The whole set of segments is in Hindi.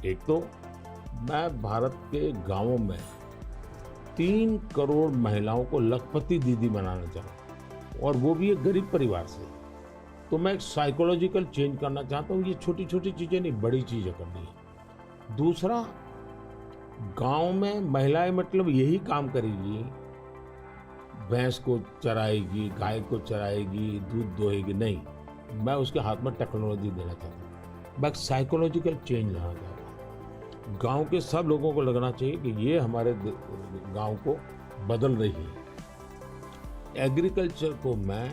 एक तो मैं भारत के गांवों में 3 करोड़ महिलाओं को लखपति दीदी बनाना चाहूँ और वो भी एक गरीब परिवार से। तो मैं एक साइकोलॉजिकल चेंज करना चाहता हूँ। ये छोटी छोटी चीज़ें नहीं, बड़ी चीज़ें करनी है। दूसरा, गांव में महिलाएं मतलब यही काम करेगी, भैंस को चराएगी, गाय को चराएगी, दूध दोहेगी, नहीं। मैं उसके हाथ में टेक्नोलॉजी देना चाहता हूँ। मैं साइकोलॉजिकल चेंज लाना चाहता हूँ। गांव के सब लोगों को लगना चाहिए कि ये हमारे गांव को बदल रही है। एग्रीकल्चर को मैं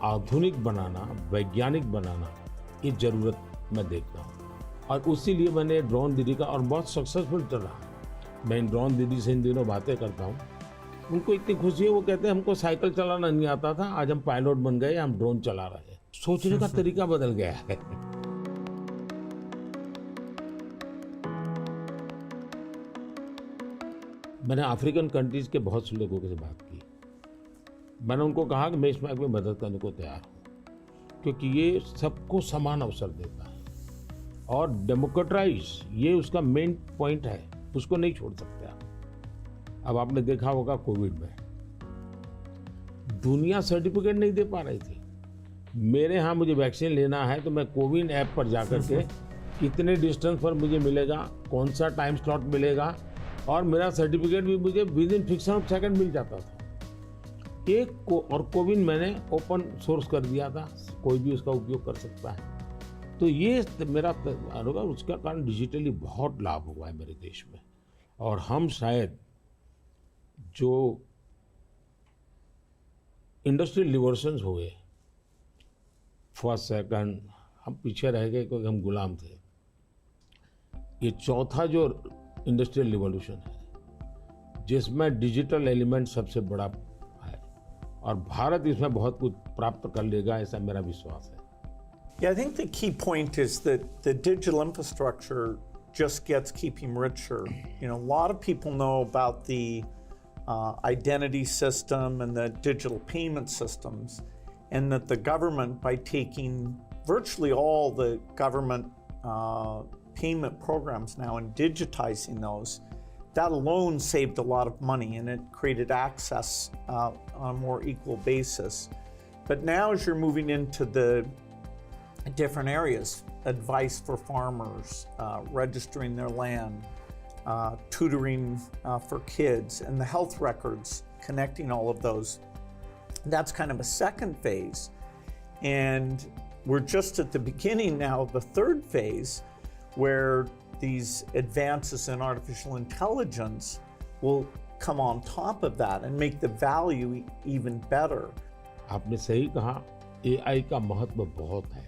आधुनिक बनाना, वैज्ञानिक बनाना, ये जरूरत मैं देखता हूँ। और उसी लिए मैंने ड्रोन दीदी का, और बहुत सक्सेसफुल चल रहा है। मैं इन ड्रोन दीदी से इन दिनों बातें करता हूँ, उनको इतनी खुशी है। वो कहते हैं हमको साइकिल चलाना नहीं आता था, आज हम पायलट बन गए, हम ड्रोन चला रहे हैं। सोचने का तरीका बदल गया है। मैंने अफ्रीकन कंट्रीज के बहुत से लोगों से बात की। मैंने उनको कहा कि मैं इसमें आपकी मदद करने को तैयार हूँ, क्योंकि ये सबको समान अवसर देता है और डेमोक्रेटाइज, ये उसका मेन पॉइंट है, उसको नहीं छोड़ सकते आप। अब आपने देखा होगा कोविड में दुनिया सर्टिफिकेट नहीं दे पा रही थी। मेरे यहाँ मुझे वैक्सीन लेना है तो मैं कोविन ऐप पर जाकर के कितने डिस्टेंस पर मुझे मिलेगा, कौन सा टाइम स्लॉट मिलेगा, और मेरा सर्टिफिकेट भी मुझे within fraction of second मिल जाता था। और कोविन मैंने ओपन सोर्स कर दिया था, कोई भी उसका उपयोग कर सकता है। तो ये मेरा होगा, उसका कारण डिजिटली बहुत लाभ हुआ है मेरे देश में। और हम शायद जो इंडस्ट्रियल रिवॉल्यूशंस हुए, फर्स्ट सेकंड, हम पीछे रह गए क्योंकि हम गुलाम थे। ये चौथा जो इंडस्ट्रियल रिवॉल्यूशन है, जिसमें डिजिटल एलिमेंट सबसे बड़ा है, और भारत इसमें बहुत कुछ प्राप्त कर लेगा, ऐसा मेरा विश्वास है। Yeah, I think the key point is that the digital infrastructure just gets keeping richer. You know, a lot of people know about the identity system and the digital payment systems, and that the government, by taking virtually all the government payment programs now and digitizing those, that alone saved a lot of money, and it created access on a more equal basis. But now as you're moving into the different areas, advice for farmers, registering their land, tutoring for kids, and the health records, connecting all of those. That's kind of a second phase. And we're just at the beginning now of the third phase, where these advances in artificial intelligence will come on top of that and make the value even better. आपने सही कहा, AI का महत्व बहुत है।